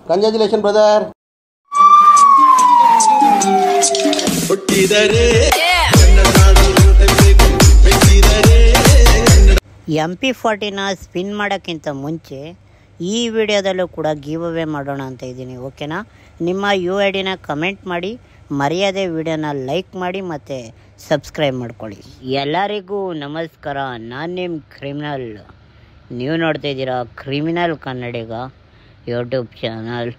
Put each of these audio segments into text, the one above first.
Congratulation brother. MP40ನ spin ಮಾಡೋಕ್ಕಿಂತ ಮುಂಚೆ ಈ ವಿಡಿಯೋದಲ್ಲೂ ಕೂಡ ಗಿವ್ ಅವೇ ಮಾಡೋಣ ಅಂತ ಇದ್ದೀನಿ. ಓಕೆನಾ? ನಿಮ್ಮ UIDನ ಕಮೆಂಟ್ ಮಾಡಿ, ಮರ್ಯಾದೆ ವಿಡಿಯೋನ ಲೈಕ್ ಮಾಡಿ ಮತ್ತು ಸಬ್ಸ್ಕ್ರೈಬ್ ಮಾಡ್ಕೊಳ್ಳಿ. ಎಲ್ಲರಿಗೂ ನಮಸ್ಕಾರ. ನಾನು ನಿಮ್ಮ ಕ್ರಿಮಿನಲ್. ನೀವು ನೋಡ್ತಾ ಇದ್ದೀರಾ ಕ್ರಿಮಿನಲ್ ಕನ್ನಡಿಗ ಯೂಟ್ಯೂಬ್ ಚಾನಲ್.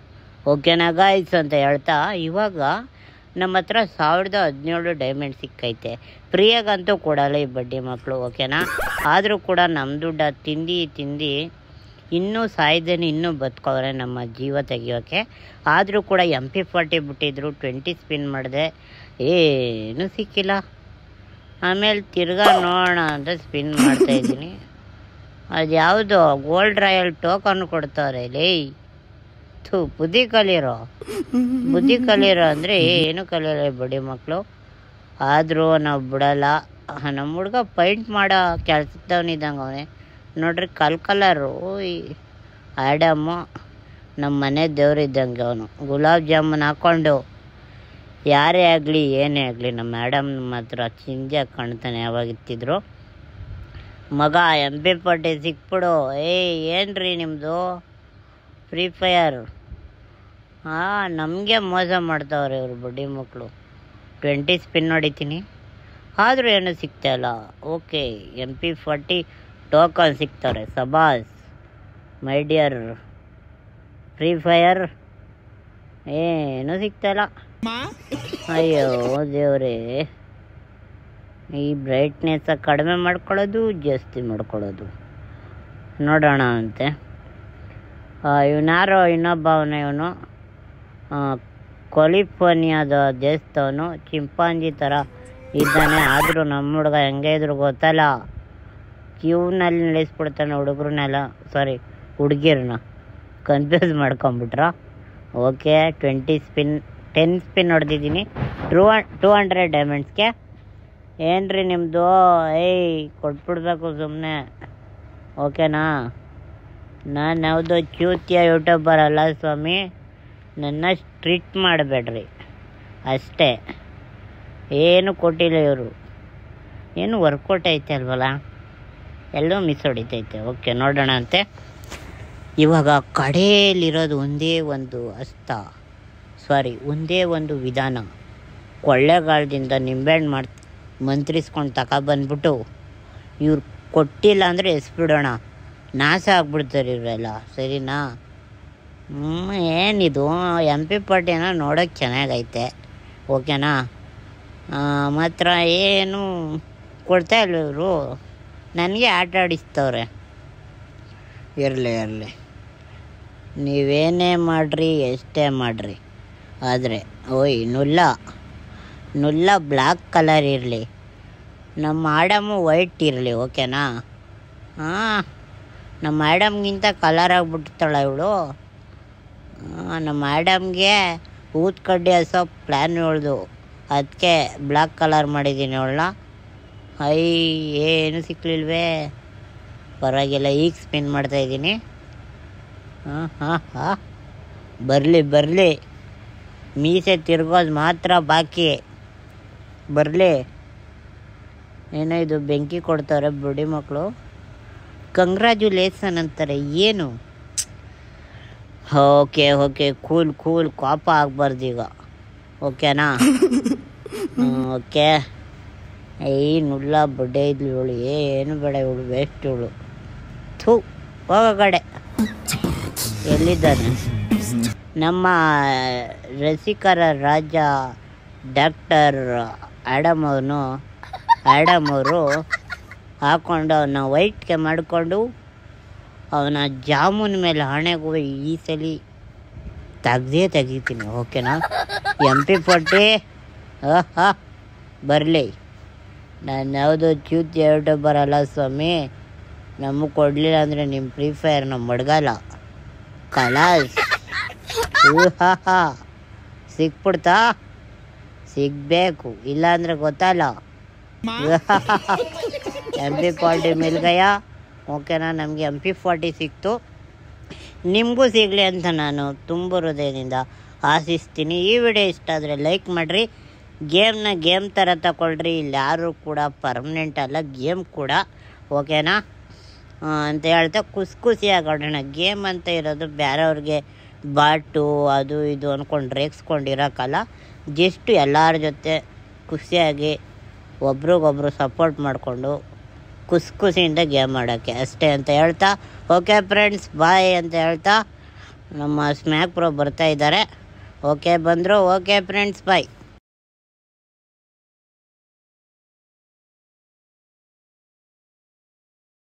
ಓಕೆನಾ ಗಾಯ್ಸ್ ಅಂತ ಹೇಳ್ತಾ, ಇವಾಗ ನಮ್ಮ ಹತ್ರ 1017 ಡೈಮಂಡ್ ಸಿಕ್ಕೈತೆ. ಫ್ರೀಯಾಗಂತೂ ಕೊಡಲ್ಲ ಈ ಬಡ್ಡಿ ಮಕ್ಕಳು. ಓಕೆನಾ? ಆದರೂ ಕೂಡ ನಮ್ಮ ದುಡ್ಡು ತಿಂದು ಇನ್ನೂ ಸಾಯ್ದೇನೆ ಇನ್ನೂ ಬದುಕವ್ರೆ ನಮ್ಮ ಜೀವ ತೆಗಿಯೋಕ್ಕೆ. ಆದರೂ ಕೂಡ MP40 ಬಿಟ್ಟಿದ್ರು. 20 ಸ್ಪಿನ್ ಮಾಡಿದೆ, ಏನೂ ಸಿಕ್ಕಿಲ್ಲ. ಆಮೇಲೆ ತಿರ್ಗಾ ನೋಡೋಣ ಅಂತ ಸ್ಪಿನ್ ಮಾಡ್ತಾಯಿದ್ದೀನಿ. ಅದು ಯಾವುದೋ ಗೋಲ್ಡ್ ರಾಯಲ್ ಟೋಕನ್ ಕೊಡ್ತಾರೆ. ಬುದ್ಧಿ ಕಲಿಯರೋ ಅಂದರೆ ಏನು ಕಲಿಯಲ್ಲ ಬಡ್ಡಿ ಮಕ್ಕಳು. ಆದರೂ ನಾವು ಬಿಡಲ್ಲ. ನಮ್ಮ ಹುಡುಗ ಪೈಂಟ್ ಮಾಡೋ ಕೆಲಸದವನಿದ್ದಂಗೆ ಅವನೇ ನೋಡ್ರಿ. ಕಲರು ಈ ಆ್ಯಡಮ್ಮು ನಮ್ಮ ಮನೆ ದೇವ್ರಿದ್ದಂಗೆ ಅವನು. ಗುಲಾಬ್ ಜಾಮೂನ್ ಹಾಕ್ಕೊಂಡು ಯಾರೇ ಆಗಲಿ ಏನೇ ಆಗಲಿ ನಮ್ಮ ಆ್ಯಡಮ್ ಮಾತ್ರ ಚಿಂಜಾಗಿ ಕಾಣ್ತಾನೆ. ಯಾವಾಗಿತ್ತಿದ್ರು ಮಗ MP40 ಸಿಕ್ಬಿಡು. ಏನ್ರಿ ನಿಮ್ಮದು ಫ್ರೀ ಫೈರ್? ನಮಗೆ ಮೋಸ ಮಾಡ್ತಾವ್ರೆ ಇವರು ಬಡ್ಡಿ ಮಕ್ಕಳು. 20 ಸ್ಪಿನ್ ಹೊಡಿತೀನಿ, ಆದರೂ ಏನೂ ಸಿಗ್ತಾಯಿಲ್ಲ. ಓಕೆ, MP40 ಟೋಕನ್ ಸಿಗ್ತಾರೆ. ಸಬಾಸ್ ಮೈ ಡಿಯರ್. ಫ್ರೀ ಫೈರ್ ಏನೂ ಸಿಗ್ತಾಯಿಲ್ಲ. ಅಯ್ಯೋ ದೇವ್ರೇ, ಈ ಬ್ರೈಟ್ನೆಸ್ ಕಡಿಮೆ ಮಾಡ್ಕೊಳ್ಳೋದು ಜಾಸ್ತಿ ಮಾಡ್ಕೊಳ್ಳೋದು. ನೋಡೋಣ ಅಂತೆ. ಇವನಾರೋ ಇನ್ನೊಬ್ಬ ಇವನು ಕ್ಯಾಲಿಫೋರ್ನಿಯಾದ ದೇಶದವನು. ಚಿಂಪಾಂಜಿ ಥರ ಇದ್ದಾನೆ. ಆದರೂ ನಮ್ಮ ಹುಡುಗ ಹೆಂಗೆ ಇದ್ರು ಗೊತ್ತಲ್ಲ, ಕ್ಯೂನಲ್ಲಿ ನಿಲ್ಲಿಸ್ಬಿಡ್ತಾನೆ ಹುಡುಗರನ್ನೆಲ್ಲ. ಸಾರಿ, ಹುಡುಗಿರನ್ನ ಕನ್ಫ್ಯೂಸ್ ಮಾಡ್ಕೊಂಬಿಟ್ರ. ಓಕೆ, 10 ಸ್ಪಿನ್ ಹೊಡೆದಿದ್ದೀನಿ. 200 ಡೈಮಂಡ್ಸ್ಗೆ. ಏನ್ರಿ ನಿಮ್ಮದು? ಕೊಟ್ಬಿಡ್ಬೇಕು ಸುಮ್ಮನೆ. ಓಕೆನಾ? ನಾನು ಯಾವುದೋ ಚ್ಯೂತಿಯ ಯೂಟ್ಯೂಬರ್ ಅಲ್ಲ ಸ್ವಾಮಿ. ನನ್ನ ಟ್ರೀಟ್ ಮಾಡಬೇಡ್ರಿ ಅಷ್ಟೇ. ಏನು ಕೊಟ್ಟಿಲ್ಲ ಇವರು. ಏನು ವರ್ಕೌಟ್ ಐತೆ ಅಲ್ವಲ್ಲ, ಎಲ್ಲೋ ಮಿಸ್ ಹೊಡಿತೈತೆ. ಓಕೆ, ನೋಡೋಣ ಅಂತೆ. ಇವಾಗ ಕಡೆಯಲ್ಲಿರೋದು ಒಂದೇ ಒಂದು ವಿಧಾನ. ಕೊಳ್ಳೆಗಾಲದಿಂದ ನಿಂಬೆಹಣ್ಣು ಮಂತ್ರಿಸ್ಕೊಂಡು ತಗೊಬಂದ್ಬಿಟ್ಟು ಇವ್ರು ಕೊಟ್ಟಿಲ್ಲ ಅಂದರೆ ಎಸ್ಬಿಡೋಣ. ನಾಶ ಆಗ್ಬಿಡ್ತಾರೆ ಇವರೆಲ್ಲ. ಸರಿನಾ? ಏನಿದು MP40 ನೋಡೋಕ್ಕೆ ಚೆನ್ನಾಗೈತೆ. ಓಕೆನಾ? ಮಾತ್ರ ಏನು ಕೊಡ್ತಾಯಿಲ್ಲ ಇವರು. ನನಗೆ ಆಟ ಆಡಿಸ್ತವ್ರೆ. ಇರಲಿ ನೀವೇನೇ ಮಾಡಿರಿ, ಎಷ್ಟೇ ಮಾಡಿರಿ, ಆದರೆ ನುಲ್ಲ ಬ್ಲ್ಯಾಕ್ ಕಲರ್ ಇರಲಿ, ನಮ್ಮ ಆಡಮು ವೈಟ್ ಇರಲಿ. ಓಕೆನಾ? ನಮ್ಮ ಆ್ಯಡಮ್ಗಿಂತ ಕಲರ್ ಆಗಿಬಿಡ್ತಾಳೆ ಇವಳು. ನಮ್ಮ ಆ್ಯಡಮ್ಗೆ ಊದ ಕಡ್ಡಿ ಹಸೋ ಪ್ಲ್ಯಾನ್ ಹೇಳ್ದು, ಅದಕ್ಕೆ ಬ್ಲ್ಯಾಕ್ ಕಲರ್ ಮಾಡಿದ್ದೀನಿ ಅವಳನ್ನ. ಏನು ಸಿಕ್ಕಲಿಲ್ವೇ? ಪರವಾಗಿಲ್ಲ, ಈಗ ಸ್ಪಿನ್ ಮಾಡ್ತಾಯಿದ್ದೀನಿ. ಬರಲಿ ಮೀಸೆ ತಿರ್ಗೋದು ಮಾತ್ರ ಬಾಕಿ. ಬರಲಿ. ಏನೋ ಇದು ಬೆಂಕಿ ಕೊಡ್ತಾರೆ ಬುಡಿ ಮಕ್ಕಳು. ಕಂಗ್ರ್ಯಾಚುಲೇಷನ್ ಅಂತಾರೆ. ಏನು? Okay, cool. ಕೋಪ ಆಗಬಾರ್ದು ಈಗ. ಓಕೆನಾ? ಓಕೆ. ನುಲ್ಲ ಬಡ್ಡೆ ಇದ್ಲು ಇವಳು. ಏನು ಬೇಡ ಇವಳು, ವೇಸ್ಟ್ ಇವಳು. ಹೋಗೋ ಕಡೆ. ಎಲ್ಲಿದ್ದಾನೆ ನಮ್ಮ ರಸಿಕರ ರಾಜ ಡಾಕ್ಟರ್ ಆ್ಯಡಮ್ ಅವರು ಹಾಕ್ಕೊಂಡು ಅವನ್ನ ವೈಟ್ಗೆ ಮಾಡಿಕೊಂಡು ಅವನ ಜಾಮೂನ್ ಮೇಲೆ ಹಣೆಗೂ ಈ ಸಲ ತೆಗಿತೀನಿ. ಓಕೆನಾ? MP40 ಬರಲಿ. ನಾನು ಯಾವುದೋ ಚ್ಯೂತಿ ಯೂಟ್ಯೂಬರ್ ಅಲ್ಲ ಸ್ವಾಮಿ. ನಮಗೆ ಕೊಡಲಿಲ್ಲ ಅಂದರೆ ನಿಮ್ಮ ಫ್ರೀ ಫೈರ್ ನಮ್ಮ ಮಡ್ಗಲ್ಲ. ಕಲಾಸ್. ಸಿಕ್ಬಿಡ್ತಾ? ಸಿಗಬೇಕು, ಇಲ್ಲಾಂದರೆ ಗೊತ್ತಲ್ಲ. MP40 mill Gaya. ಓಕೆನಾ? ನಮಗೆ MP40 ಸಿಕ್ತು. ನಿಮಗೂ ಸಿಗಲಿ ಅಂತ ನಾನು ತುಂಬ ಹೃದಯದಿಂದ ಆಶಿಸ್ತೀನಿ. ಈ ವಿಡಿಯೋ ಇಷ್ಟ ಆದರೆ ಲೈಕ್ ಮಾಡಿರಿ. ಗೇಮ್ನ ಗೇಮ್ ಥರ ತಗೊಳ್ರಿ. ಇಲ್ಲಿ ಯಾರು ಕೂಡ ಪರ್ಮನೆಂಟ್ ಅಲ್ಲ, ಗೇಮ್ ಕೂಡ, ಓಕೆನಾ ಅಂತ ಹೇಳ್ತಾ ಖುಷಿಯಾಗಿ ಆಡೋಣ. ಗೇಮ್ ಅಂತ ಇರೋದು ಬೇರೆಯವ್ರಿಗೆ ಬಾಟು ಅದು ಇದು ಅಂದ್ಕೊಂಡು ರೇಗಿಸ್ಕೊಂಡಿರೋಕ್ಕಲ್ಲ. ಜಸ್ಟ್ ಎಲ್ಲರ ಜೊತೆ ಖುಷಿಯಾಗಿ ಒಬ್ರಿಗೊಬ್ರು ಸಪೋರ್ಟ್ ಮಾಡಿಕೊಂಡು ಖುಷಿಯಿಂದ ಗೇಮ್ ಆಡೋಕ್ಕೆ ಅಷ್ಟೇ ಅಂತ ಹೇಳ್ತಾ, ಓಕೆ ಫ್ರೆಂಡ್ಸ್ ಬಾಯ್ ಅಂತ ಹೇಳ್ತಾ ನಮ್ಮ ಸ್ಮ್ಯಾಕ್ ಪ್ರೋ ಬರ್ತಾ ಇದ್ದಾರೆ. ಓಕೆ ಬಂದರು. ಓಕೆ ಫ್ರೆಂಡ್ಸ್ ಬಾಯ್.